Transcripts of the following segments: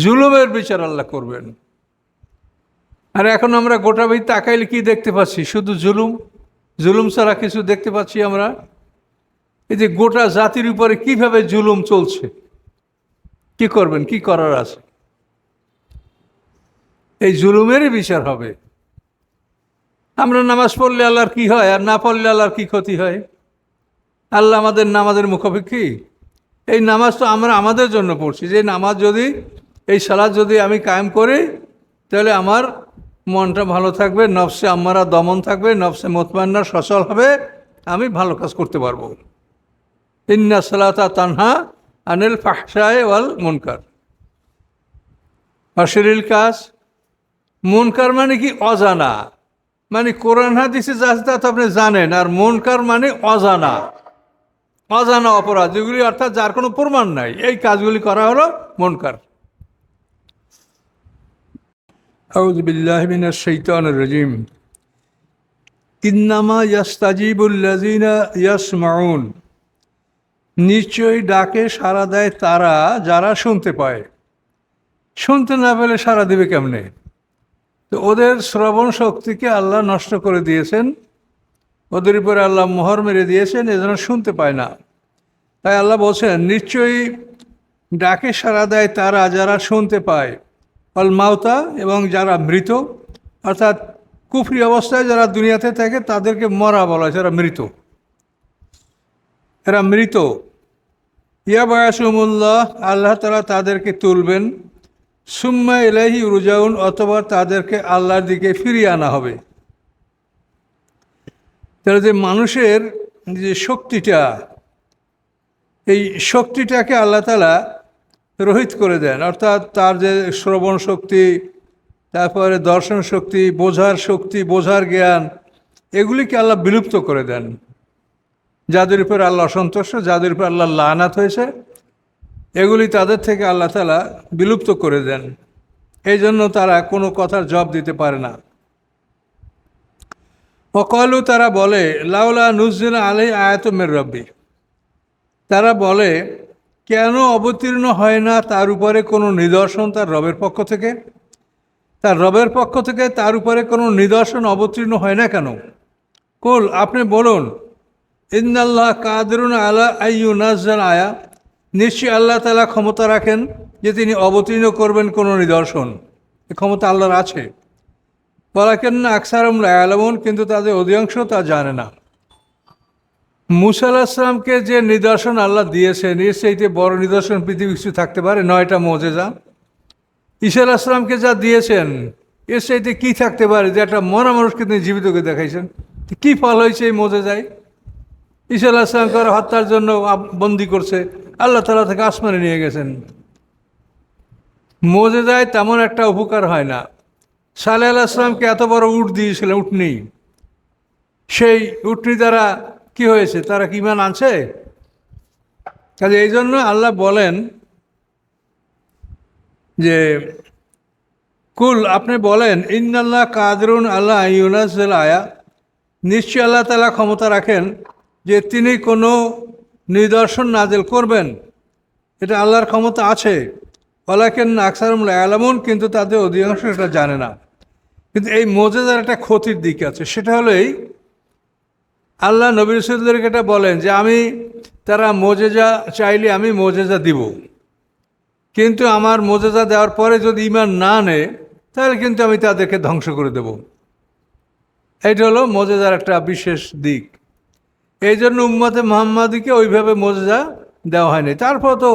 জুলুমের বিচার আল্লাহ করবেন। আর এখন আমরা গোটা বই তাকাইলে কি দেখতে পাচ্ছি? শুধু জুলুম, জুলুম ছাড়া কিছু দেখতে পাচ্ছি আমরা? এই যে গোটা জাতির উপরে কিভাবে জুলুম চলছে, কি করবেন, কি করার আছে? এই জুলুমেরই বিচার হবে। আমরা নামাজ পড়লে আল্লাহর কি হয়, আর না পড়লে আল্লাহর কি ক্ষতি হয়? আল্লাহ আমাদের নামাজের মুখাপেক্ষী? এই নামাজ তো আমরা আমাদের জন্য পড়ছি, যে নামাজ যদি, এই সালাত যদি আমি কায়েম করি, তাহলে আমার মনটা ভালো থাকবে, নফসে আম্মারা দমন থাকবে, নফসে মুতমাইন্না সচল হবে, আমি ভালো কাজ করতে পারবো। ইন্না সালাতা তানহা আনিল ফাহশায়ে ওয়াল মুনকার। অশ্লীল কাজ, মুনকার মানে কি? অজানা, মানে কোরআন হাদিসে যা আছে তা তো আপনি জানেন, আর মুনকার মানে অজানা, অজানা অপরাধ, যেগুলি অর্থাৎ যার কোনো প্রমাণ নাই, এই কাজগুলি করা হলো মুনকার। আউযু বিল্লাহি মিনাশ শাইতানির রাজিম। ইন্নামা ইয়াস্তাজিবুল্লাযিনা ইয়াসমাউন, নিশ্চয়ই ডাকে সাড়া দেয় তারা যারা শুনতে পায়। শুনতে না পেলে সাড়া দেবে কেমনে? তো ওদের শ্রবণ শক্তিকে আল্লাহ নষ্ট করে দিয়েছেন, ওদের উপরে আল্লাহ মোহর মেরে দিয়েছেন, এজন্য শুনতে পায় না। তাই আল্লাহ বলছেন, নিশ্চয়ই ডাকে সাড়া দেয় তারা যারা শুনতে পায়। অল মাউতা, এবং যারা মৃত, অর্থাৎ কুফরি অবস্থায় যারা দুনিয়াতে থাকে তাদেরকে মরা বলা হয়, যারা মৃত, এরা মৃত। ইয়া বায়াসুমুল্লাহ, আল্লাহ তাআলা তাদেরকে তুলবেন। সুম্মা ইলাইহি রুজাউন, অথবা তাদেরকে আল্লাহর দিকে ফিরিয়ে আনা হবে। তাহলে যে মানুষের যে শক্তিটা, এই শক্তিটাকে আল্লাহ তাআলা রহিত করে দেন, অর্থাৎ তার যে শ্রবণ শক্তি, তারপরে দর্শন শক্তি, বোঝার শক্তি, বোঝার জ্ঞান, এগুলিকে আল্লাহ বিলুপ্ত করে দেন। যাদের উপর আল্লাহ অসন্তুষ্ট, যাদের উপর আল্লাহ লানাত হয়েছে, এগুলি তাদের থেকে আল্লাহ তাআলা বিলুপ্ত করে দেন। এই জন্য তারা কোনো কথার জবাব দিতে পারে না। ওয়াকালু, তারা বলে, লাউলা নুজ্জিলা আলাই আয়াতুম মির রাব্বি, তারা বলে, কেন অবতীর্ণ হয় না তার উপরে কোনো নিদর্শন তার রবের পক্ষ থেকে? তার রবের পক্ষ থেকে তার উপরে কোনো নিদর্শন অবতীর্ণ হয় না কেন? কুল, আপনি বলুন, ইন্নাল্লাহ কাদিরুন আলা আইয়ুনাজ্জাল আয়া, নিশ্চয়ই আল্লাহ তাআলা ক্ষমতা রাখেন যে তিনি অবতীর্ণ করবেন কোনো নিদর্শন। এই ক্ষমতা আল্লাহর আছে। ওয়ালাকিন্না আকসারুহুম লা ইয়ালামুন, কিন্তু তাদের অধিকাংশ তা জানে না। মূসা আলাইহিস সালামকে যে নিদর্শন আল্লাহ দিয়েছেন, এর চাইতে বড় নিদর্শন পৃথিবী কিছু থাকতে পারে? 9টা মুজিজা। ঈসা আলাইহিস সালামকে যা দিয়েছেন, এর চাইতে কি থাকতে পারে যে একটা মরা মানুষকে তিনি জীবিত করে দেখাইছেন? কি ফল হয়েছে এই মুজিজায়? ঈসা আলাইহিস সালামকে হত্যার জন্য বন্দি করছে, আল্লাহ তাআলা থেকে আসমানে নিয়ে গেছেন। মুজিজায় তেমন একটা উপকার হয় না। সালেহ আলাইহিস সালামকে এত বড় উট দিয়েছিলেন, উটনি, সেই উটনি দ্বারা কি হয়েছে? তারা কি ঈমান আনছে? কাজে এই জন্য আল্লাহ বলেন যে, কুল, আপনি বলেন, ইন্নাল্লাহ কাদিরুন আলা আইয়ুনাজ্জিল আয়া, নিশ্চয় আল্লাহ তাআলা ক্ষমতা রাখেন যে তিনি কোনো নিদর্শন নাজিল করবেন, এটা আল্লাহর ক্ষমতা আছে। ওয়ালাকিন্না আকসারুহুম লা ইয়ালামুন, কিন্তু তাদের অধিকাংশ এটা জানে না। কিন্তু এই মুজিজার একটা ক্ষতির দিক আছে, সেটা হলো এই, আল্লাহ নবী রাসূলদেরকে এটা বলেন যে তারা মুজিজা চাইলে আমি মুজিজা দিব, কিন্তু আমার মুজিজা দেওয়ার পরে যদি ঈমান না নেয়, তাহলে কিন্তু আমি তাদেরকে ধ্বংস করে দেব। এটা হলো মুজিজার একটা বিশেষ দিক। এই জন্য উম্মতে মুহাম্মাদীকে ওইভাবে মুজিজা দেওয়া হয়নি। তারপর তো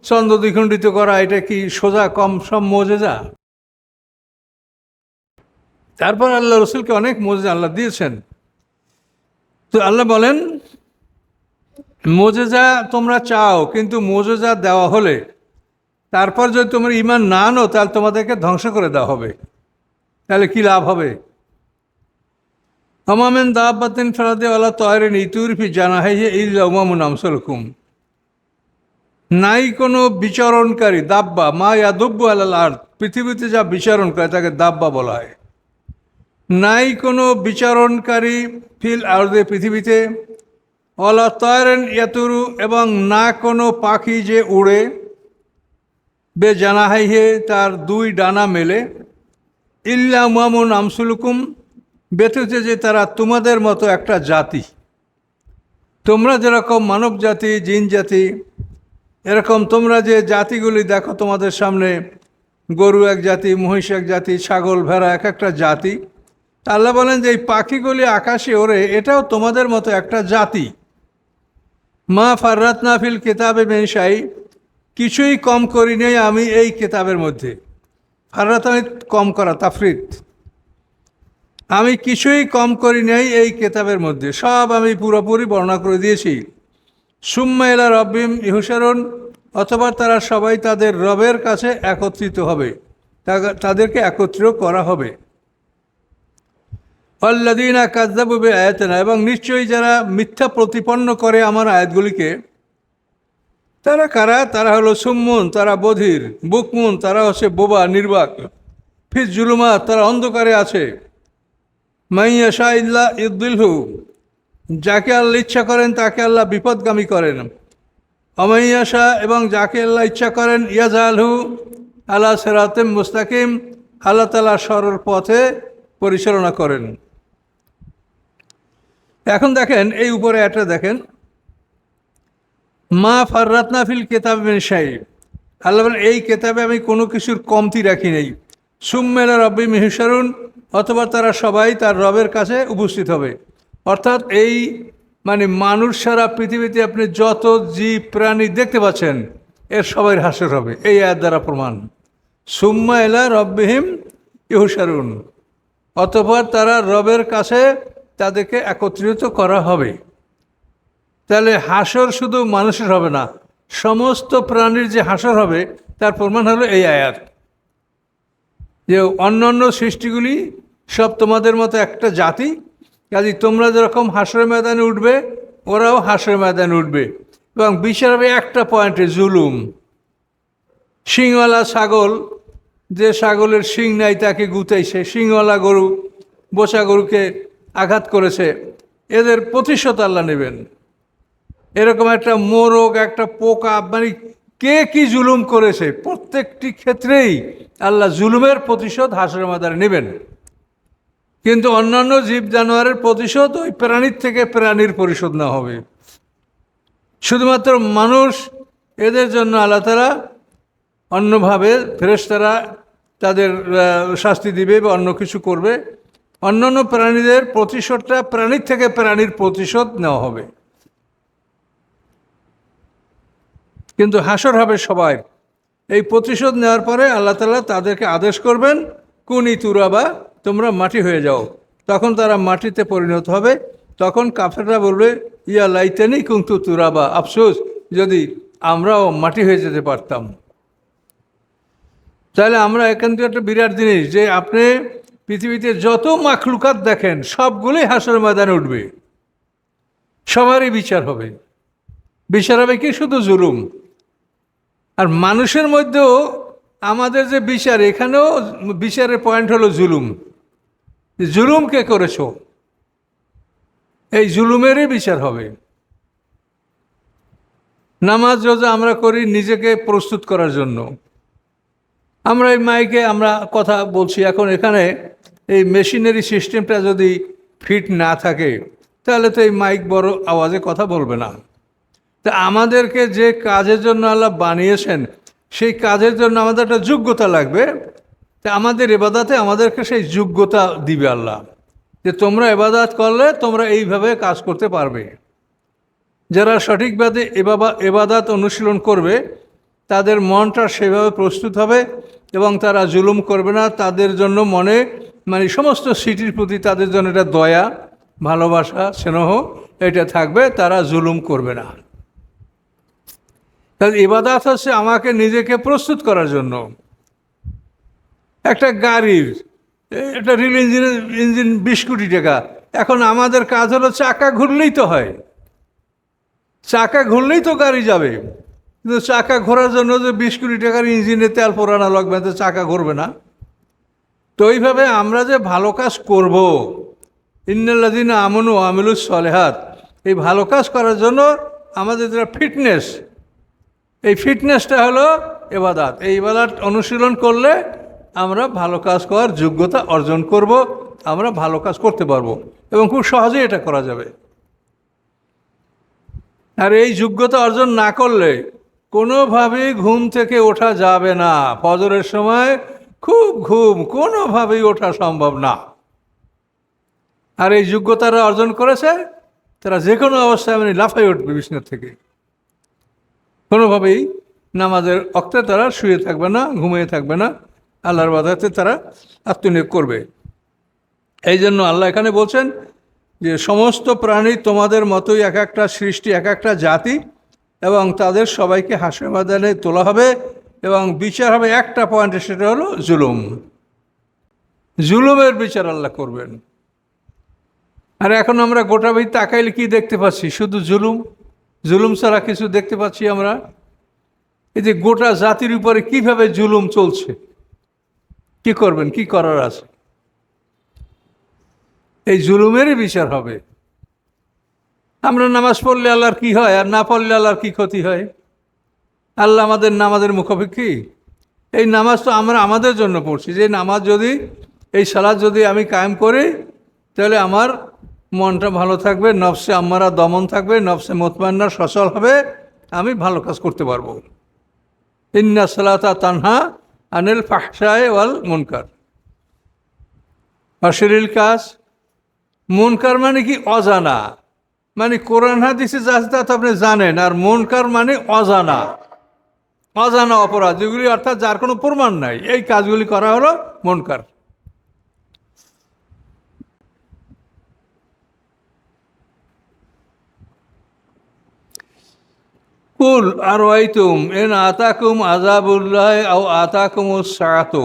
চন্দ্র দ্বিখণ্ডিত করা, এটা কি সোজা কম সম মুজিজা? তারপর আল্লাহ রসুলকে অনেক মুজিজা আল্লাহ দিয়েছেন। তো আল্লাহ বলেন, মুজিজা তোমরা চাও, কিন্তু মুজিজা দেওয়া হলে তারপর যদি তোমরা ঈমান না আনো, তাহলে তোমাদেরকে ধ্বংস করে দেওয়া হবে। তাহলে কি লাভ হবে? ওমা মিন দাব্বাতিন ফিল আরদি ওয়ালা তায়রিন ইয়াতিরু ফি জানাহিহি ইল্লা উমামুন আমসালুকুম, নাই কোনো বিচরণকারী দাব্বা, মা ইয়াদুব্বু আলাল আরদ, পৃথিবীতে যা বিচরণ করে তাকে দাব্বা বলা হয়। নাই কোনো বিচরণকারী ফিল আরদে, পৃথিবীতে, ওয়ালা তায়রিন ইয়াতিরু, এবং না কোনো পাখি যে উড়ে, বে জানাহাইহে তার দুই ডানা মেলে, ইল্লা মুয়ামুন আমসুলুকুম ব্যতীত যে তারা তোমাদের মতো একটা জাতি। তোমরা যেরকম মানব জাতি, জিন জাতি, এরকম তোমরা যে জাতিগুলি দেখো তোমাদের সামনে, গরু এক জাতি, মহিষ এক জাতি, ছাগল ভেড়া এক একটা জাতি। আল্লাহ বলেন যে এই পাখিগুলি আকাশে ওড়ে, এটাও তোমাদের মতো একটা জাতি। মা ফাররাতনা ফিল কিতাবে মিন শাই, কিছুই কম করি নেই আমি এই কিতাবের মধ্যে। ফাররাত মানে কম করা, তাফরিত। আমি কিছুই কম করি নাই এই কিতাবের মধ্যে, সব আমি পুরোপুরি বর্ণনা করে দিয়েছি। সুম্মা ইলা রব্বিহিম ইহশারুন, অথবা তারা সবাই তাদের রবের কাছে একত্রিত হবে, তাদেরকে একত্রিত করা হবে। আল্লাযীনা কাযযাবু বিআয়াতিনা, এবং নিশ্চয়ই যারা মিথ্যা প্রতিপন্ন করে আমার আয়াতগুলিকে। তারা কারা? তারা হলো সুম্মুন, তারা বধির, বুকমুন, তারা হচ্ছে বোবা নির্বাক, ফিজ জুলুমাত, তারা অন্ধকারে আছে, মাইয়াশা ইল্লা ইউদ্দিলহু, যাকে আল্লাহ ইচ্ছা করেন তাকে আল্লাহ বিপদগামী করেন, অমাইয়াশা, এবং যাকে আল্লাহ ইচ্ছা করেন ইয়াজআলহু আলা সিরাতিম মুস্তাকিম, আল্লাহ তাআলা সরল পথে পরিচালনা করেন। এখন দেখেন এই উপরে একটা দেখেন, মা ফাররাতনা ফিল কিতাব মিন শাই, আল্লাহ বলেন এই কিতাবে আমি কোনো কিছুর কমতি রাখি নেই। সুম্মা ইলা রব্বিহিম ইহশারুন, অথবা তারা সবাই তার রবের কাছে উপস্থিত হবে। অর্থাৎ এই মানে মানুষ সারা পৃথিবীতে আপনি যত জীব প্রাণী দেখতে পাচ্ছেন এর সবাই হাসর হবে, এই আয়াত দ্বারা প্রমাণ। সুম্মা ইলা রব্বিহিম ইহশারুন, অতঃপর তারা রবের কাছে তাদেরকে একত্রিত করা হবে। তাহলে হাসর শুধু মানুষের হবে না, সমস্ত প্রাণীর যে হাসর হবে তার প্রমাণ হলো এই আয়াত, যে অন্যান্য সৃষ্টিগুলি সব তোমাদের মতো একটা জাতি, কাজে তোমরা যেরকম হাসরের ময়দানে উঠবে ওরাও হাসরের ময়দানে উঠবে। এবং বিচার হবে একটা পয়েন্টে, জুলুম। শিংওয়ালা ছাগল, যে ছাগলের শিং নাই তাকে গুতাইছে, শিংওয়ালা গরু বোচা গরুকে আঘাত করেছে, এদের প্রতিশোধ আল্লাহ নেবেন। এরকম একটা মোরগ, একটা পোকা, মানে কে কি জুলুম করেছে প্রত্যেকটি ক্ষেত্রেই আল্লাহ জুলুমের প্রতিশোধ হাসরের ময়দানে নেবেন। কিন্তু অন্যান্য জীব জানোয়ারের প্রতিশোধ ওই প্রাণীর থেকে প্রাণীর পরিশোধ না হবে। শুধুমাত্র মানুষ, এদের জন্য আল্লাহ তাআলা অন্যভাবে ফেরেশতারা তাদের শাস্তি দিবে বা অন্য কিছু করবে। অন্যান্য প্রাণীদের প্রতিশোধটা প্রাণীর থেকে প্রাণীর প্রতিশোধ নেওয়া হবে, কিন্তু হাসর হবে সবাই। এই প্রতিশোধ নেওয়ার পরে আল্লাহ তাআলা তাদেরকে আদেশ করবেন, কুনি তুরাবা, তোমরা মাটি হয়ে যাও। তখন তারা মাটিতে পরিণত হবে। তখন কাফেররা বলবে, ইয়া লাইতানি কুনতু তুরাবা, আফসোস যদি আমরাও মাটি হয়ে যেতে পারতাম। তাহলে আমরা এখান থেকে একটা বিরাট জিনিস, যে আপনি পৃথিবীতে যত মাখলুকাত দেখেন সবগুলোই হাসর ময়দানে উঠবে, সবারই বিচার হবে। বিচার হবে কি? শুধু জুলুম। আর মানুষের মধ্যেও আমাদের যে বিচার, এখানেও বিচারের পয়েন্ট হলো জুলুম। জুলুম কে করেছ, এই জুলুমেরই বিচার হবে। নামাজ রোজা আমরা করি নিজেকে প্রস্তুত করার জন্য। আমরা এই মাইকে আমরা কথা বলছি, এখন এখানে এই মেশিনারি সিস্টেমটা যদি ফিট না থাকে তাহলে তো এই মাইক বড় আওয়াজে কথা বলবে না। তা আমাদেরকে যে কাজের জন্য আল্লাহ বানিয়েছেন সেই কাজের জন্য আমাদের একটা যোগ্যতা লাগবে। তা আমাদের ইবাদতে আমাদেরকে সেই যোগ্যতা দিবে আল্লাহ, যে তোমরা ইবাদত করলে তোমরা এইভাবে কাজ করতে পারবে। যারা সঠিকভাবে ইবাদত অনুশীলন করবে তাদের মনটা সেভাবে প্রস্তুত হবে এবং তারা জুলুম করবে না। তাদের জন্য মনে মানে সমস্ত সিটির প্রতি তাদের জন্য এটা দয়া, ভালোবাসা, স্নেহ এটা থাকবে, তারা জুলুম করবে না। তাহলে ইবাদত হচ্ছে আমাকে নিজেকে প্রস্তুত করার জন্য। একটা গাড়ির একটা রিল ইঞ্জিন 20 কোটি টাকা, এখন আমাদের কাজ হলো চাকা ঘুরলেই তো হয়, চাকা ঘুরলেই তো গাড়ি যাবে। কিন্তু চাকা ঘোরার জন্য যে 20 কোটি টাকার ইঞ্জিনে তেল পোড়ানো লাগবে, তো চাকা ঘুরবে না। তো এইভাবে আমরা যে ভালো কাজ করব, ইন্নাল্লাযীনা আমানু ওয়া আমিলুস সলিহাত, এই ভালো কাজ করার জন্য আমাদের যারা ফিটনেস, এই ফিটনেসটা হলো ইবাদত। এই ইবাদত অনুশীলন করলে আমরা ভালো কাজ করার যোগ্যতা অর্জন করব, আমরা ভালো কাজ করতে পারবো এবং খুব সহজেই এটা করা যাবে। আর এই যোগ্যতা অর্জন না করলে কোনোভাবেই ঘুম থেকে ওঠা যাবে না। ফজরের সময় খুব ঘুম, কোনোভাবেই ওঠা সম্ভব না। আর এই যোগ্যতারা অর্জন করেছে তারা যে কোনো অবস্থায় মানে লাফাই উঠবে বিছানা থেকে, কোনোভাবেই নামাজের অক্তে তারা শুয়ে থাকবে না, ঘুমিয়ে থাকবে না, আল্লাহর ইবাদতে তারা আত্মনিয়োগ করবে। এই জন্য আল্লাহ এখানে বলছেন যে সমস্ত প্রাণী তোমাদের মতোই এক একটা সৃষ্টি, এক একটা জাতি, এবং তাদের সবাইকে হাসরের ময়দানে তোলা হবে এবং বিচার হবে একটা পয়েন্টে, সেটা হলো জুলুম। জুলুমের বিচার আল্লাহ করবেন। আর এখন আমরা গোটা বই তাকাইলে কি দেখতে পাচ্ছি? শুধু জুলুম, জুলুম ছাড়া কিছু দেখতে পাচ্ছি আমরা? এই যে গোটা জাতির উপরে কিভাবে জুলুম চলছে, কি করবেন, কি করার আছে? এই জুলুমেরই বিচার হবে। আমরা নামাজ পড়লে আল্লাহর কি হয়, আর না পড়লে আল্লাহর কি ক্ষতি হয়? আল্লাহ আমাদের নামাজের মুখাপেক্ষি? এই নামাজ তো আমরা আমাদের জন্য পড়ছি। যে নামাজ যদি, এই সালাত যদি আমি কায়েম করি, তাহলে আমার মনটা ভালো থাকবে, নফসে আম্মারা দমন থাকবে, নফসে মুতমাইন্না সচল হবে, আমি ভালো কাজ করতে পারবো। ইন্না সালাতা তানহা আনিল ফাহশায়ে ওয়াল মুনকার। অশ্লীল কাজ, মুনকার মানে কি? অজানা, মানে কোরআন হাদিসে যা আছে তা তো আপনি জানেন। আর মুনকার মানে অজানা, অজানা অপরাধ, যেগুলি অর্থাৎ যার কোনো প্রমাণ নাই, এই কাজগুলি করা হলো মুনকার। কুল আরআইতুম ইন আতাকুম আযাবুল্লাহি আও আতাকুমুস সাআতু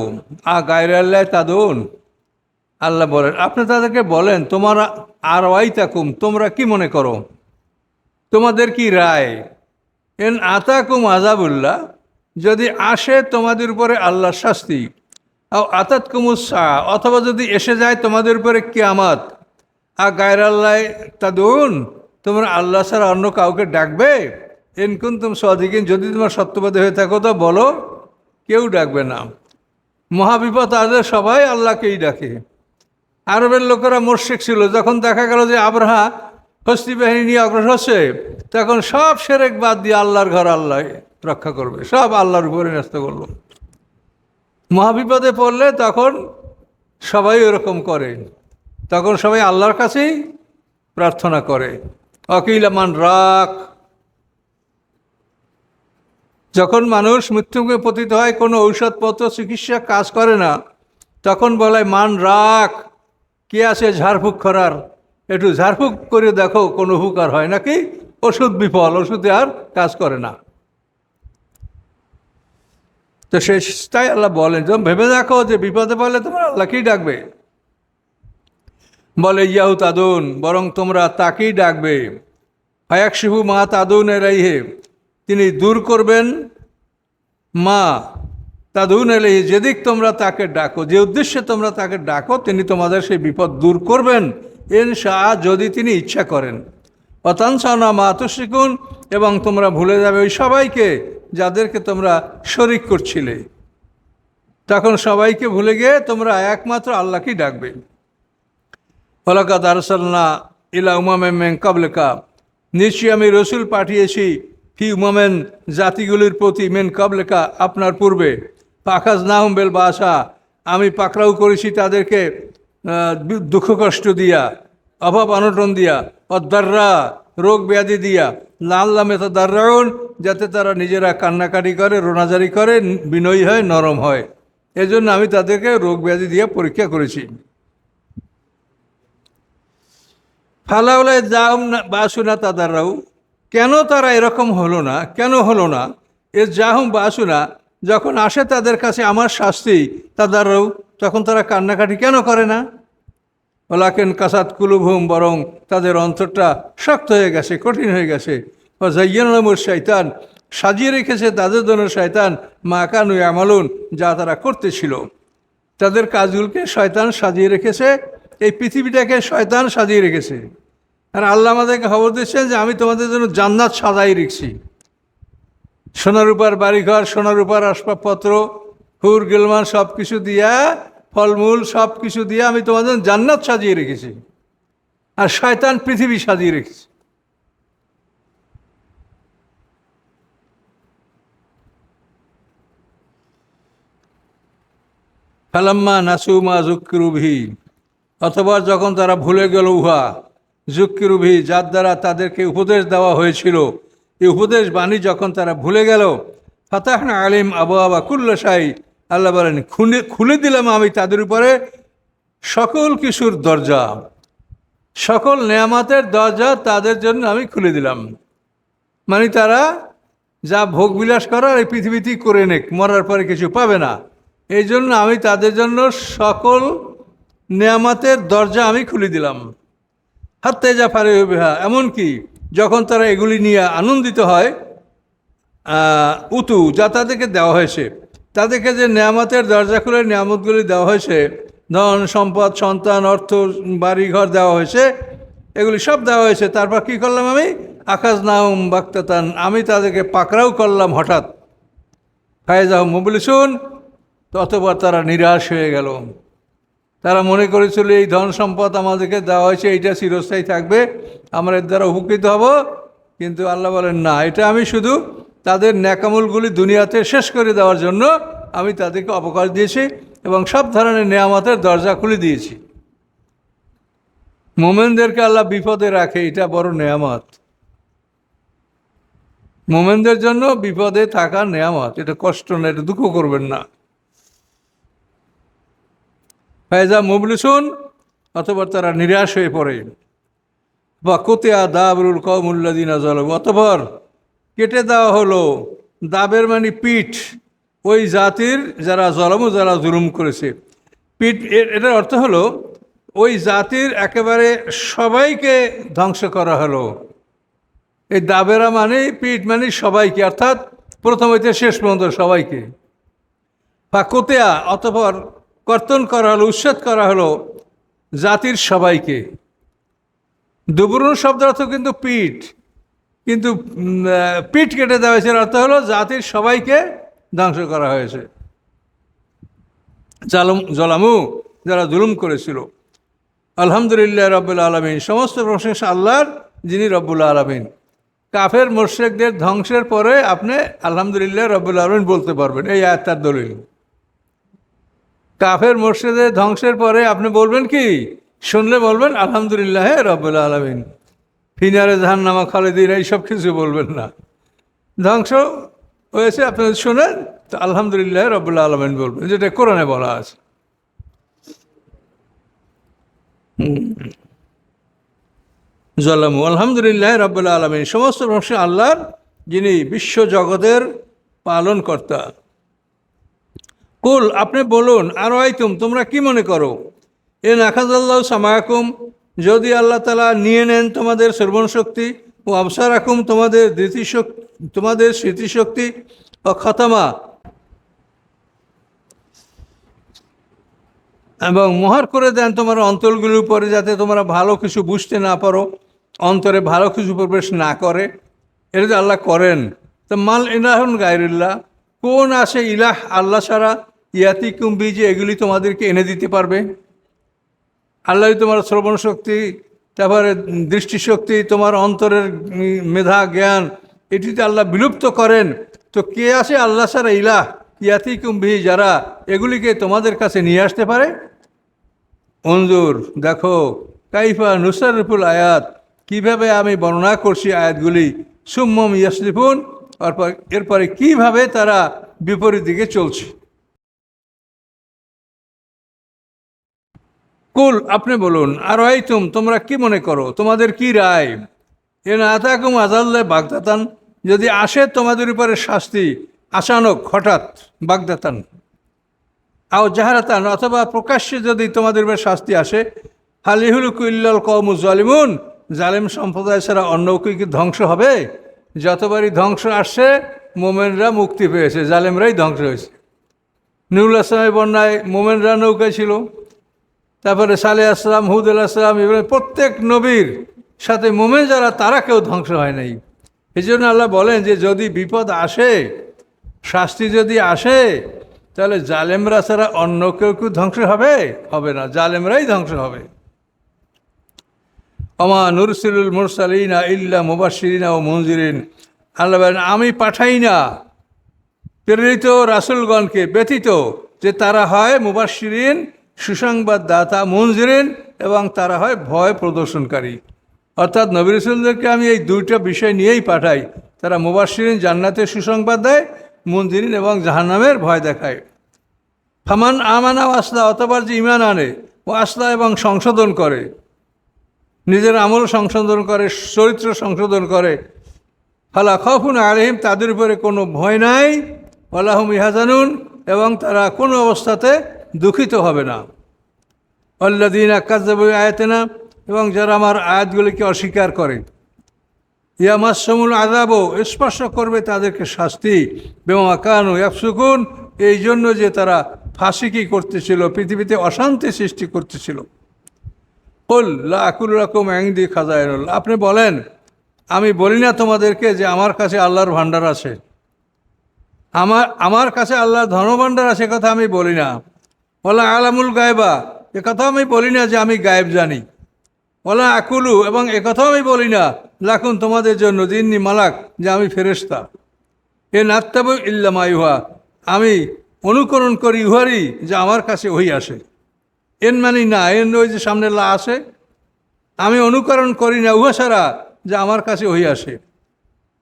গায়রাল্লাহি তাদুন। আল্লাহ বলেন, আপনি তাদেরকে বলেন, তোমরা আরআইতাকুম, তোমরা কি মনে করো, তোমাদের কি রায়? ইন আতাকুম আযাবুল্লাহ, যদি আসে তোমাদের উপরে আল্লাহর শাস্তি, আও আতাতকুমুস সাআ, অথবা যদি এসে যায় তোমাদের উপরে কিয়ামত, গায়রাল্লাহি তাদুন, তোমরা আল্লাহ ছাড়া অন্য কাউকে ডাকবে? ইন কুনতুম সাদিকিন, যদি তোমরা সত্যবাদী হয়ে থাকো তো বলো, কেউ ডাকবে না। মহাবিপদ আসলে সবাই আল্লাহকেই ডাকে। আরবের লোকেরা মুশরিক ছিল, যখন দেখা গেল যে আবরাহা হস্তি বাহিনী নিয়ে অগ্রসর হচ্ছে, তখন সব শিরক বাদ দিয়ে আল্লাহর ঘর আল্লাহ রক্ষা করবে, সব আল্লাহর উপরে ন্যস্ত করলো। মহাবিপদে পড়লে তখন সবাই ওরকম করে, তখন সবাই আল্লাহর কাছেই প্রার্থনা করে। অকিল আমান রাখ, যখন মানুষ মৃত্যুকে পতিত হয়, কোনো ঔষধপত্র চিকিৎসা কাজ করে না, তখন বলে মান রাখ, কে আছে ঝাড়ফুঁক করার, একটু ঝাড়ফুঁক করে দেখো কোনো উপকার হয় নাকি? ওষুধ বিফল, ওষুধে আর কাজ করে না। তো তাই আল্লাহ বলেন, যখন ভেবে দেখো যে বিপদে পড়লে তোমরা আল্লাহকেই ডাকবে। বলে ইয়াহু তাদুন, বরং তোমরা তাকেই ডাকবে। ফায়াকশিফু মা তাদুন এলাইহে, তিনি দূর করবেন, মা তাদুন এলাইহি, যেদিক তোমরা তাকে ডাকো, যে উদ্দেশ্যে তোমরা তাকে ডাকো, তিনি তোমাদের সেই বিপদ দূর করবেন ইনশাআ, যদি তিনি ইচ্ছা করেন। অতানসানা মা তুশরিকুন, এবং তোমরা ভুলে যাবে ওই সবাইকে যাদেরকে তোমরা শরিক করছিলে, তখন সবাইকে ভুলে গিয়ে তোমরা একমাত্র আল্লাহকেই ডাকবে। ওয়ালাকাদ আরসালনা ইলা উমামিন মিন ক্বাবলিকা, নিশ্চয়ই আমি রসুল পাঠিয়েছি, ফি উমামিন, জাতিগুলির প্রতি, মিন ক্বাবলিকা, আপনার পূর্বে, ফাখাযনাহুম বিল বাসা, আমি পাকড়াও করেছি তাদেরকে দুঃখ কষ্ট দিয়া, অভাব অনটন দিয়া, অদ্দাররা, রোগ ব্যাধি দিয়া, লাআল্লাহুম ইয়াতাদাররাউন, যাতে তারা নিজেরা কান্নাকাটি করে, রোনাজারি করে, বিনয়ী হয়, নরম হয়। এজন্য আমি তাদেরকে রোগ ব্যাধি দিয়ে পরীক্ষা করেছি। ফালাউলা জাহুম বাসুনা তাদাররাউ, কেন তারা এরকম হলো না, কেন হলো না? এ জাহুম বাসুনা, যখন আসে তাদের কাছে আমার শাস্তি, তাদাররাউ, তখন তারা কান্নাকাটি কেন করে না? ওয়ালাকিন কাসাত কুলুবহুম, বরং তাদের অন্তরটা শক্ত হয়ে গেছে, কঠিন হয়ে গেছে। ওয়া যায়্যানা লাহুমুশ শাইতান, সাজিয়ে রেখেছে তাদের জন্য শয়তান, মা কানু ইয়ামালুন, যা তারা করতেছিল। তাদের কাজগুলোকে শয়তান সাজিয়ে রেখেছে, এই পৃথিবীটাকে শয়তান সাজিয়ে রেখেছে। আর আল্লাহ আমাদেরকে খবর দিচ্ছেন যে আমি তোমাদের জন্য জান্নাত সাজাই রেখেছি। সোনারূপার বাড়িঘর, সোনারূপার আসবাবপত্র, হুর গিলমান সব কিছু দিয়া, ফলমূল সব কিছু দিয়ে আমি তোমাদের জান্নাত সাজিয়ে রেখেছি, আর শয়তান পৃথিবী সাজিয়ে রেখেছি। ফালাম্মা নাসুমা যুক্কিরুবিহি, অথবা যখন তারা ভুলে গেল উহা, যুক্কিরুবিহি যার দ্বারা তাদেরকে উপদেশ দেওয়া হয়েছিল, এই উপদেশ বাণী যখন তারা ভুলে গেল, ফাতাহনা আলিম আবু আবা কুল্লাশাই, আল্লাহ বলেন খুলে দিলাম আমি তাদের উপরে সকল কিছুর দরজা, সকল নেয়ামতের দরজা তাদের জন্য আমি খুলে দিলাম। মানে তারা যা ভোগ বিলাস করার এই পৃথিবীতেই করে নেক, মরার পরে কিছু পাবে না। এই জন্য আমি তাদের জন্য সকল নেয়ামতের দরজা আমি খুলে দিলাম। হাত্তে যা ফারে বেহা, এমনকি যখন তারা এগুলি নিয়ে আনন্দিত হয়, উতু যা তাদেরকে দেওয়া হয়েছে, তাদেরকে যে নেয়ামতের দরজা খুলে নেয়ামতগুলি দেওয়া হয়েছে, ধন সম্পদ সন্তান অর্থ বাড়িঘর দেওয়া হয়েছে, এগুলি সব দেওয়া হয়েছে, তারপর কি করলাম আমি, আকাশ নাউম বাক্তাতান, আমি তাদেরকে পাকড়াও করলাম হঠাৎ। ফায়েজাহ মুবলিসুন, ততবার তারা নিরাশ হয়ে গেল। তারা মনে করেছিল এই ধন সম্পদ আমাদেরকে দেওয়া হয়েছে, এইটা চিরস্থায়ী থাকবে, আমরা এর দ্বারা উপকৃত হব। কিন্তু আল্লাহ বলেন না, এটা আমি শুধু তাদের ন্যাকামলগুলি দুনিয়াতে শেষ করে দেওয়ার জন্য আমি তাদেরকে অবকাশ দিয়েছি এবং সব ধরনের নেয়ামতের দরজা খুলে দিয়েছি। মোমেনদেরকে আল্লাহ বিপদে রাখে, এটা বড় নেয়ামত। মোমেনদের জন্য বিপদে থাকা নেয়ামত, এটা কষ্ট না, এটা দুঃখ করবেন না। ফায়জা মুবলিসুন, অতঃপর তারা নিরাশ হয়ে পড়ে। বা কোতিয়া দাবরুল কওমুল্লাযিনা যালামু, অতঃপর কেটে দেওয়া হলো, দাবের মানে পিঠ, ওই জাতির যারা জলামু, যারা জুলুম করেছে। পিঠ এটার অর্থ হলো ওই জাতির একেবারে সবাইকে ধ্বংস করা হলো। এই দাবেরা মানে পিঠ মানে সবাইকে, অর্থাৎ প্রথম হইতে শেষ পর্যন্ত সবাইকে। বা কোতিয়া, অতঃপর কর্তন করা হলো, উচ্ছেদ করা হলো জাতির সবাইকে। দুবরুণ শব্দ অর্থ কিন্তু পিঠ, কিন্তু পিঠ কেটে দেওয়া হয়েছে অর্থ হলো জাতির সবাইকে ধ্বংস করা হয়েছে। জলামু, যারা জুলুম করেছিল। আলহামদুলিল্লাহ রব্বুল আলমিন, সমস্ত প্রশংসা আল্লাহর, যিনি রব্বুল আলমিন। কাফের মুশরিকদের ধ্বংসের পরে আপনি আলহামদুলিল্লাহ রব্বুল আলমিন বলতে পারবেন, এই আয়াতটার দলিল। কাফের মুশরিকদের ধ্বংসের পরে আপনি বলবেন কি, শুনলে বলবেন আলহামদুলিল্লাহ রব্বুল আলমিন। ফিনারে জাহান্নামা খালিদিন এইসব কিছু বলবেন না। ধ্বংস হয়েছে আপনি শুনেন তো আলহামদুলিল্লাহ রব্বুল আলমিন বলবেন, যেটা কোরআনে বলা আছে। জলামু, আলহামদুলিল্লাহ রব্বুল আলমিন, সমস্ত প্রশংসা আল্লাহর, যিনি বিশ্ব জগতের পালন কর্তা। কুল, আপনি বলুন, আর আইতুম, তোমরা কি মনে করো, এ নাখাজাল্লাহ সামায়াকুম, যদি আল্লাহ তালা নিয়ে নেন তোমাদের শ্রবণশক্তি, ও আবসারাকুম, তোমাদের স্মৃতিশক্তি, ও খাতামা, এবং মোহর করে দেন তোমার অন্তরগুলির উপরে, যাতে তোমরা ভালো কিছু বুঝতে না পারো, অন্তরে ভালো কিছু প্রবেশ না করে। এটা যদি আল্লাহ করেন, তো মাল ইলাহুন গায়রুল্লাহ, কোন আসে ইলাহ আল্লাহ ছাড়া, ইয়াতি কুম্বি, যে এগুলি তোমাদেরকে এনে দিতে পারবে। আল্লাহ তোমার শ্রবণ শক্তি, তারপরে দৃষ্টিশক্তি, তোমার অন্তরের মেধা জ্ঞান, এটিতে আল্লাহ বিলুপ্ত করেন, তো কে আসে আল্লাহ ছাড়া ইলাহ ইয়াতি কুম্বি, যারা এগুলিকে তোমাদের কাছে নিয়ে আসতে পারে। অঞ্জুর, দেখো, কাইফা নুসারফুল আয়াত, কিভাবে আমি বর্ণনা করছি আয়াতগুলি, সুম্মম ইয়াসরিফুন, এরপরে কিভাবে তারা বিপরীত দিকে চলছে। কুল, আপনি বলুন, আর আইতুম, তোমরা কি মনে করো, তোমাদের কি রায়, এ না আতাকুম আজাল্লাহ বাগদাতান, যদি আসে তোমাদের উপরে শাস্তি আচানক, হঠাৎ, বাগদাতান, আও জাহারাতান, অথবা প্রকাশ্যে যদি তোমাদের উপরে শাস্তি আসে, হালিহুলুকু ইল্লাল কওমুজ জালিমুন, জালেম সম্প্রদায় ছাড়া অন্য কি ধ্বংস হবে। যতবারই ধ্বংস আসছে, মোমেনরা মুক্তি পেয়েছে, জালেমরাই ধ্বংস হয়েছে। নুহুল আসলামের বন্যায় মোমেনরা নৌকায় ছিল, তারপরে সালেহ আসলাম, হুদ আলাইহিস সালাম, এবং প্রত্যেক নবীর সাথে মোমেন যারা, তারা কেউ ধ্বংস হয় নাই। এই জন্য আল্লাহ বলেন যে যদি বিপদ আসে, শাস্তি যদি আসে, তাহলে জালেমরা ছাড়া অন্য কেউ ধ্বংস হবে? হবে না, জালেমরাই ধ্বংস হবে। ওমা নুরসিলুল মুরসালিনা ইল্লা মুবাশশিরিনা ও মুনজিরিন, আল্লাহ বলেন আমি পাঠাই না প্রেরিত রাসূলগণকে ব্যতীত যে তারা হয় মুবাশশিরিন সুসংবাদদাতা, মুনজিরিন এবং তারা হয় ভয় প্রদর্শনকারী। অর্থাৎ নবী রাসূলদেরকে আমি এই দুইটা বিষয় নিয়েই পাঠাই। তারা মুবাশশিরিন জান্নাতের সুসংবাদ দেয়, মুনজিরিন এবং জাহান্নামের ভয় দেখায়। ফামান আমানা ও আসলা, অথবা যে ঈমান আনে ও আসলা এবং সংশোধন করে, নিজের আমল সংশোধন করে, চরিত্র সংশোধন করে, ফালা খাউফুন আলাইহিম, তাদের উপরে কোনো ভয় নাই, ওয়ালা হুম ইয়াহজানুন, এবং তারা কোনো অবস্থাতে দুঃখিত হবে না। আল্লাযীনা কাযযাবু বিআয়াতিনা, এবং যারা আমার আয়াতগুলিকে অস্বীকার করে, ইয়ামাসসাহুমুল আযাবু, স্পর্শ করবে তাদেরকে শাস্তি, বিমা কানু ইয়াফসুকুন, এই জন্য যে তারা ফাসিকি করতেছিল, পৃথিবীতে অশান্তি সৃষ্টি করতেছিল। কুল লা আকুলু লাকুম ইনদি খাযাইনুল্লাহ, আপনি বলেন আমি বলি না তোমাদেরকে যে আমার কাছে আল্লাহর ভাণ্ডার আছে, আমার কাছে আল্লাহর ধনভাণ্ডার আছে, কথা আমি বলি না। ওয়ালা আলামুল গায়বা, এ কথা আমি বলি না যে আমি গায়েব জানি। ওয়ালা আকুলু, এবং একথাও আমি বলি না লাকুন তোমাদের জন্য, জিন্নি মালাক, যে আমি ফেরেশতা। এ নাত্তাবু ইল্লা মা ইউহা, আমি অনুকরণ করি উহারই যে আমার কাছে ওই আসে। এন মানি না, এন ওই যে সামনে লা আসে, আমি অনুকরণ করি না উহা ছাড়া যে আমার কাছে ওই আসে।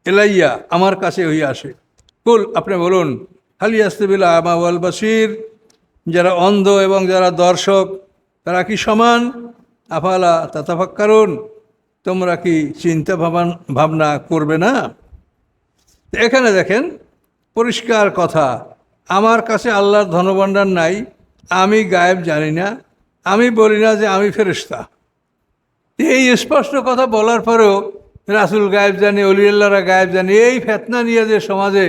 এলাইয়া, আমার কাছে ওই আসে। কুল, আপনি বলুন, হাল ইয়াস্তাবিল আমা ওয়াল বাসির, যারা অন্ধ এবং যারা দর্শক তারা কি সমান? আফালা তাতাফাক্কারুন, তোমরা কি চিন্তা ভাবনা করবে না? এখানে দেখেন পরিষ্কার কথা, আমার কাছে আল্লাহর ধনভাণ্ডার নাই, আমি গায়েব জানি না, আমি বলি না যে আমি ফেরেশতা। এই স্পষ্ট কথা বলার পরেও রাসূল গায়েব জানে, অলিউল্লাহরা গায়েব জানে, এই ফেতনা নিয়ে যে সমাজে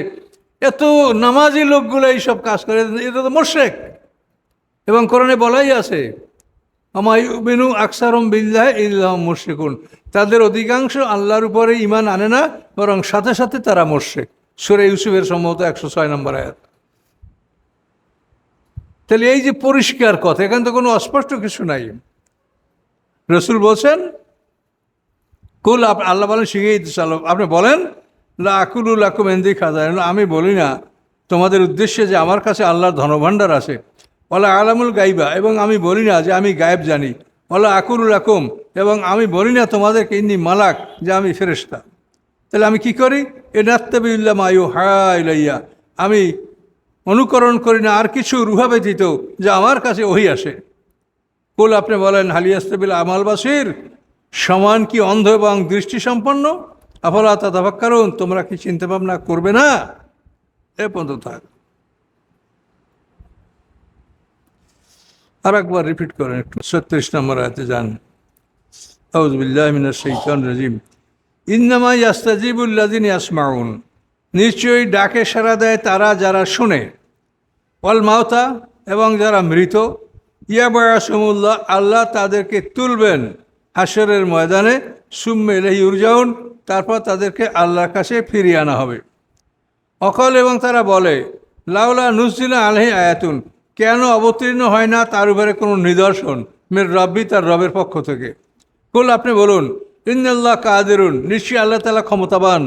এত নামাজি লোকগুলো এইসব কাজ করে, এটা তো মুশরিক। এবং কোরআনে বলাই আছে, আমা ইউমিনু আকসারুম বিল্লাহি ইল্লা হুম মুশরিকুন, তাদের অধিকাংশ আল্লাহর উপরে ঈমান আনে না, বরং সাথে সাথে তারা মুশরিক। সূরা ইউসুফের সম্ভবত 106 নম্বর আয়াত। তাহলে এই যে পরিষ্কার কথা, এখানে তো কোনো অস্পষ্ট কিছু নাই। রাসূল বলছেন, কুল, আল্লাহ বলেন শিখিয়ে দিতে, আপনি বলেন লা আকুলু লাকুম ইনদি খাযাইনুল্লাহ, আমি বলি না তোমাদের উদ্দেশ্যে যে আমার কাছে আল্লাহর ধনভাণ্ডার আছে। ওয়ালা আলামুল গাইবা, এবং আমি বলি না যে আমি গায়েব জানি। ওয়ালা আকুলু লাকুম, এবং আমি বলি না তোমাদেরকে ইন্নী মালাক, যে আমি ফেরেশতা। তাহলে আমি কি করি? এ নাত্তাবি ইল্লা মা ইউহা ইলাইয়া, আমি অনুকরণ করি না আর কিছু রুহা ব্যতীত যে আমার কাছে ওহী আসে। কুল, আপনি বলেন হাল ইয়াস্তাবিল আমাল বাসির, সমান কি অন্ধ এবং দৃষ্টিসম্পন্ন? আফালা তাতাফাক্কারুন, তোমরা কি চিন্তা ভাবনা করবে না? এ পর্যন্ত থাক। আর একবার রিপিট করেন একটু, 36 নম্বর আয়াতে যান। আউযু বিল্লাহি মিনাশ শাইতানির রাজিম। ইন্নামা ইয়াস্তাজিবুল লাযিনা ইয়াসমাউন, নিশ্চয়ই ডাকে সাড়া দেয় তারা যারা শুনে। ওয়াল মাউতা, এবং যারা মৃত। ইয়াবআসুমুল্লাহ, আল্লাহ তাদেরকে তুলবেন হাশরের ময়দানে। সুম্মা ইলাইহি ইউরজাউন, তারপর তাদেরকে আল্লাহর কাছে ফিরিয়ে আনা হবে। অকল, এবং তারা বলে লাউলা নুজিলা আলাইহি আয়াতুন, কেন অবতীর্ণ হয় না তার উপরে কোনো নিদর্শন, মির রব্বি, তার রবের পক্ষ থেকে। কুল, আপনি বলুন ইন্নাল্লাহ কাদিরুন, নিশ্চয়ই আল্লাহ তাআলা ক্ষমতাবান,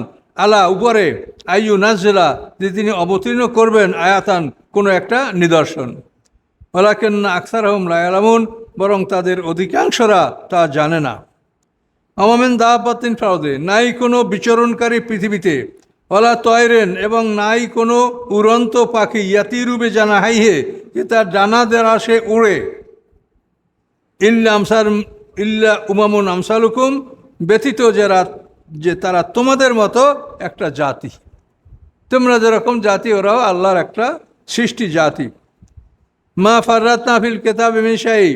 আলা উপরে, আইয়ু নাজিলা, যে তিনি অবতীর্ণ করবেন আয়াতান, কোনো একটা নিদর্শন। ওয়ালাকিন্না আকসারহুম লা ইয়ালামুন, বরং তাদের অধিকাংশরা তা জানে না। আমামিন দাব্বাতিন ফিল আরদি, নাই কোনো বিচরণকারী পৃথিবীতে। ওয়ালা তয়রেন, এবং নাই কোনো উড়ন্ত পাখি, ইয়াতিরুবে জানাহাইহে, যে তার ডানা দ্বারা সে উড়ে। ইল্লা উমামুন আমসালুকুম, ব্যতীত যারা, যে তারা তোমাদের মতো একটা জাতি। তোমরা যেরকম জাতি, ওরাও আল্লাহর একটা সৃষ্টি জাতি। মা ফাররাতনা ফিল কিতাবি মিন শাই,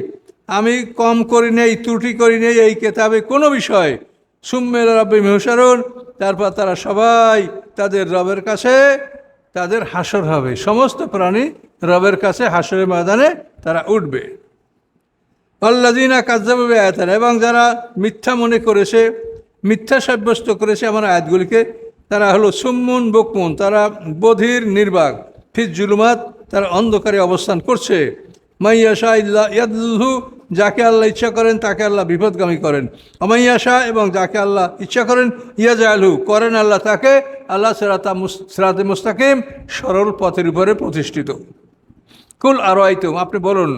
আমি কম করি নেই, ত্রুটি করি নেই এই কিতাবে কোনো বিষয়। সুম্মা ইলা রাব্বিহিম ইউহশারুন, তারপর তারা সবাই তাদের রবের কাছে, তাদের হাসর হবে। সমস্ত প্রাণী রবের কাছে হাসরের ময়দানে তারা উঠবে। আল্লাযীনা কাযযাবু বিআয়াতিনা, এবং যারা মিথ্যা মনে করেছে, মিথ্যা সাব্যস্ত করেছে আমার আয়াতগুলিকে। তারা হলো সুম্মুন বকমুন, তারা বধির নির্বাক, ফিজ জুলুমাত, তারা অন্ধকারে অবস্থান করছে। মাইয়াশা ইল্লা ইয়াদুল্হু, যাকে আল্লাহ ইচ্ছা করেন তাকে আল্লাহ বিপদগামী করেন। অমাইয়াশা, এবং যাকে আল্লাহ ইচ্ছা করেন ইয়াজআলহু, করেন আল্লাহ তাকে আল্লাহ সিরাতে মুস্তাকিম, সরল পথের উপরে প্রতিষ্ঠিত। কুল আরাইতুম, আপনি বলুন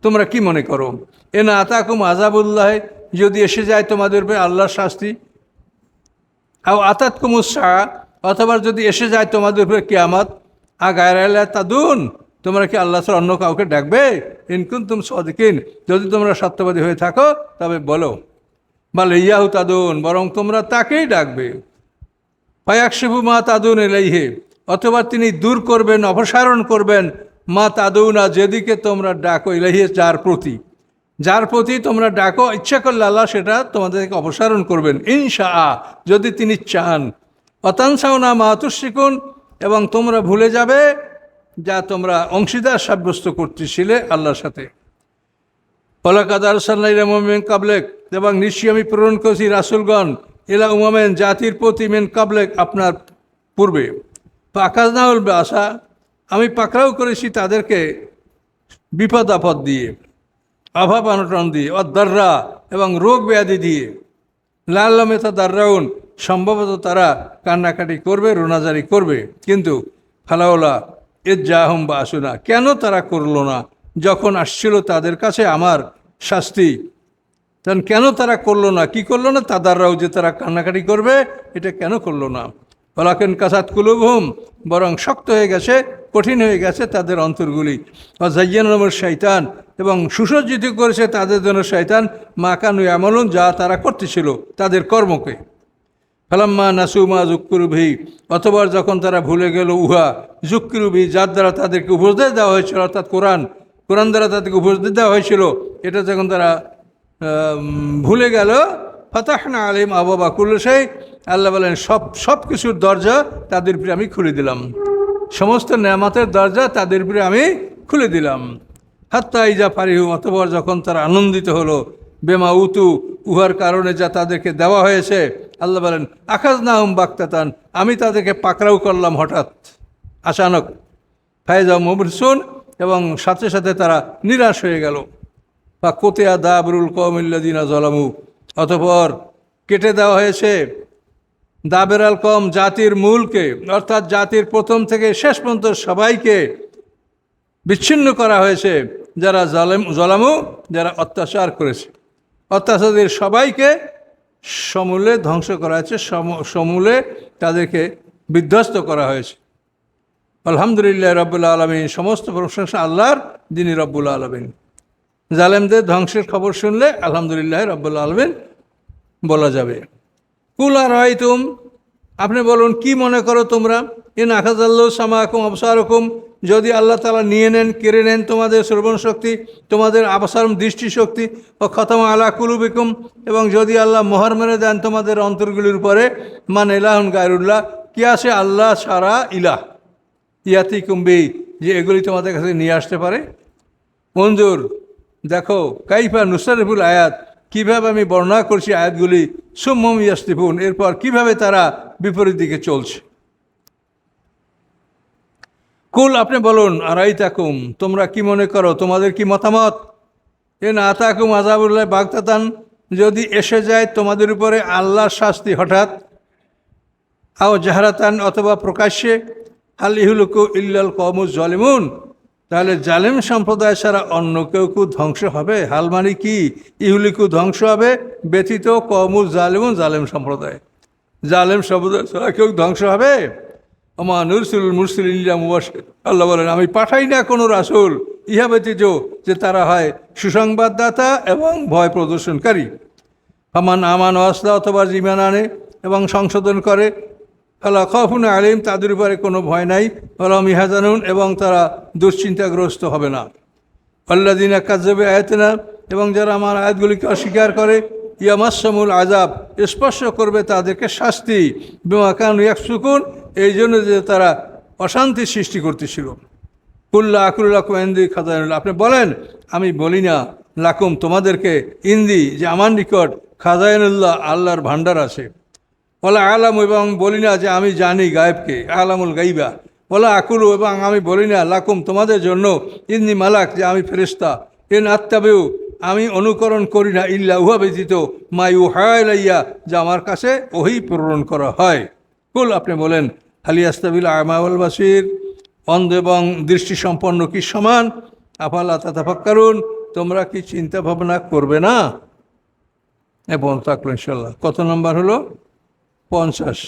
তোমরা কি মনে করো, এনা আতাকুম আযাবুল্লাহ, যদি এসে যায় তোমাদের উপরে আল্লাহর শাস্তি, আও আতাতকুমুস সাআ, অথবা যদি এসে যায় তোমাদের উপরে কিয়ামত, গায়রা তাদুন, তোমরা কি আল্লাহ ছাড়া অন্য কাউকে ডাকবে? ইন কুনতুম সাদিকিন, যদি তোমরা সত্যবাদী হয়ে থাকো তবে বলো। বলে ইয়াহু তাদুন, বরং তোমরা তাকেই ডাকবে। ফায়াকশিফু মা তাদুন ইলাইহি, অথবা তিনি দূর করবেন, অপসারণ করবেন, মা তাদুনা, যেদিকে তোমরা ডাকো, ইলাইহি, যার প্রতি তোমরা ডাকো, ইচ্ছা করলে আল্লাহ সেটা তোমাদেরকে অপসারণ করবেন ইনশাআ, যদি তিনি চান। অতানসাউনা মা তুশরিকুন, এবং তোমরা ভুলে যাবে যা তোমরা অংশীদার সাব্যস্ত করতেছিলে আল্লাহর সাথে। ওয়ালাকাদ আরসালনা ইলা উমামিন মিন কাবলিক, এবং নিশ্চয়ই আমি প্রেরণ করেছি রাসূলগণ, ইলা উমামিন, জাতির প্রতি, মিন কাবলিক, আপনার পূর্বে। ফাআখাযনাহুল বাসা, আমি পাকড়াও করেছি তাদেরকে বিপদ আপদ দিয়ে, অভাব অনটন দিয়ে, অদ্দাররা, এবং রোগ ব্যাধি দিয়ে, লাআল্লাহুম ইয়াতাদাররাউন, সম্ভবত তারা কান্নাকাটি করবে, রোনাজারি করবে। কিন্তু ফালাউলা ইয জাআহুম বাসুনা, কেন তারা করলো না যখন আসছিল তাদের কাছে আমার শাস্তি? তখন কেন তারা করলো না? কি করলো না? তাদাররাও, যে তারা কান্নাকাটি করবে, এটা কেন করলো না? ওয়ালাকিন কাসাত কুলুবহুম, বরং শক্ত হয়ে গেছে, কঠিন হয়ে গেছে তাদের অন্তরগুলি। ওয়া যায়্যানা লাহুমুশ শাইতান, এবং সুসজ্জিত করেছে তাদের জন্য শয়তান, মা কানু ইয়ামালুন, যা তারা করতেছিল তাদের কর্মকে। ফালাম্মা নাসু মা যুক্কিরু বিহি, অথবা যখন তারা ভুলে গেল উহা, যুক্কিরু বিহি, যার দ্বারা তাদেরকে উপদেশ দেওয়া হয়েছিল, অর্থাৎ কোরআন দ্বারা তাদেরকে উপদেশ দেওয়া হয়েছিল, এটা যখন তারা ভুলে গেল, ফাতাহনা আলাইহিম আবওয়াবা কুল্লি শাই, আল্লাহ বলেন সব কিছুর দরজা তাদের উপরে আমি খুলে দিলাম, সমস্ত নেয়ামতের দরজা তাদের উপরে আমি খুলে দিলাম। হাত্তা ইজা ফারিহু, অতঃপর যখন তারা আনন্দিত হলো, বেমা উতু, উহার কারণে যা তাদেরকে দেওয়া হয়েছে, আল্লাহ বলেন আখাযনাহুম বাগতাতান, আমি তাদেরকে পাকড়াও করলাম হঠাৎ, আচানক। ফাইজা মুবলিসুন, এবং সাথে সাথে তারা নিরাশ হয়ে গেল। বা কোতিয়া দাবরুল কওমিল্লাযিনা যালামু, অতঃপর কেটে দেওয়া হয়েছে দাবেরাল কম, জাতির মূলকে, অর্থাৎ জাতির প্রথম থেকে শেষ পর্যন্ত সবাইকে বিচ্ছিন্ন করা হয়েছে, যারা জলামু, যারা অত্যাচার করেছে। অত্যাচারীদের সবাইকে সমূলে ধ্বংস করা হয়েছে, সমূলে তাদেরকে বিধ্বস্ত করা হয়েছে। আলহামদুলিল্লাহ রব্বুল আলমিন, সমস্ত প্রশংসা আল্লাহর, যিনি রব্বুল আলমিন। জালেমদের ধ্বংসের খবর শুনলে আলহামদুলিল্লাহ রব্বুল আলমিন বলা যাবে। কুল আরাইতুম, আপনি বলুন কি মনে করো তোমরা, ইন আখাযাল্লাহু সামাআকুম আবসারাকুম, যদি আল্লাহ তাআলা নিয়ে নেন, কেড়ে নেন তোমাদের শ্রবণ শক্তি, তোমাদের আবসারম দৃষ্টিশক্তি, ও খতম আলা কুলুবিকুম, এবং যদি আল্লাহ মোহর মেরে দেন তোমাদের অন্তরগুলির উপরে, মান ইলাহুন গায়রুল্লাহ, কি আছে আল্লাহ ছাড়া ইলাহ, ইয়াতিকুম বি, যে এগুলি তোমাদের কাছে নিয়ে আসতে পারে। মঞ্জুর, দেখো কাইফা নুসরিফুল আয়াত, কিভাবে আমি বর্ণনা করছি আয়াতগুলি, সুম্মুম ইয়াসতিফুন, এরপর কিভাবে তারা বিপরীত দিকে চলছে। কুল, আপনি বলুন আরাইতাকুম, তোমরা কি মনে করো, তোমাদের কি মতামত, ইন আতাকুম আযাবুল্লাহ বাগতাতান, যদি এসে যায় তোমাদের উপরে আল্লাহর শাস্তি হঠাৎ, আও জাহরাতান, অথবা প্রকাশ্যে, হাল ইহলুকু ইল্লাল কওমুজ জালিমুন, তাহলে জালেম সম্প্রদায় ছাড়া অন্য কেউ ধ্বংস হবে? হাল মানে কি? ইহুলিকু ধ্বংস হবে, ব্যতীত কওমুজ জালিমুন, জালেম সম্প্রদায়, জালেম সম্প্রদায় ছাড়া কেউ ধ্বংস হবে? ওমা নুরসিলুল মুরসিলিন ইল্লা মুবাশশির, আল্লাহ বলেন আমি পাঠাই না কোনো রাসূল ইহা ব্যতীত যে তারা হয় সুসংবাদদাতা এবং ভয় প্রদর্শনকারী। ফামান আমান ওয়াসলা, অথবা ঈমান আনে এবং সংশোধন করে, ফালা খাউফুন আলাইহিম, তাদের উপরে কোনো ভয় নাই, ওয়ালা হুম ইয়াহজানুন, এবং তারা দুশ্চিন্তাগ্রস্ত হবে না। আল্লাযিনা কাযযাবু আয়াতিনা, এবং যারা আমার আয়াতগুলিকে অস্বীকার করে, ইয়ামাসসামুল আযাব, স্পর্শ করবে তাদেরকে শাস্তি, বিমা কানু ইয়াফসুকুন, এই জন্য যে তারা অশান্তি সৃষ্টি করতেছিল। কুল্লা আকুল লাকুম ইনদি খাজাইনুল্লাহ, আপনি বলেন আমি বলি না লাকুম তোমাদেরকে, ইন্দি, যে আমার নিকট, খাজাইনুল্লাহ, আল্লাহর ভাণ্ডার আছে। বলা আলাম, এবং বলি না যে আমি জানি গায়েবকে, আলামুল গাইবা। বলা আকুলু, এবং আমি বলি না লাকুম তোমাদের জন্য, ইন্নি মালাক, যে আমি ফেরেশতা। ইন আত্তাবেউ, আমি অনুকরণ করি না, ইল্লা উহা ব্যতীত, মা ইউহা ইলাইয়া, যা আমার কাছে ওহি প্রেরণ করা হয়। কুল, আপনি বলেন, হালি আস্তাবিল আমা ওয়াল বাসির, অন্ধ এবং দৃষ্টিসম্পন্ন কি সমান? আফালা তাতাফাক্কারুন, তোমরা কি চিন্তা ভাবনা করবে না? এবং থাকলো ইনশাল্লাহ। কত নম্বর হলো? 50।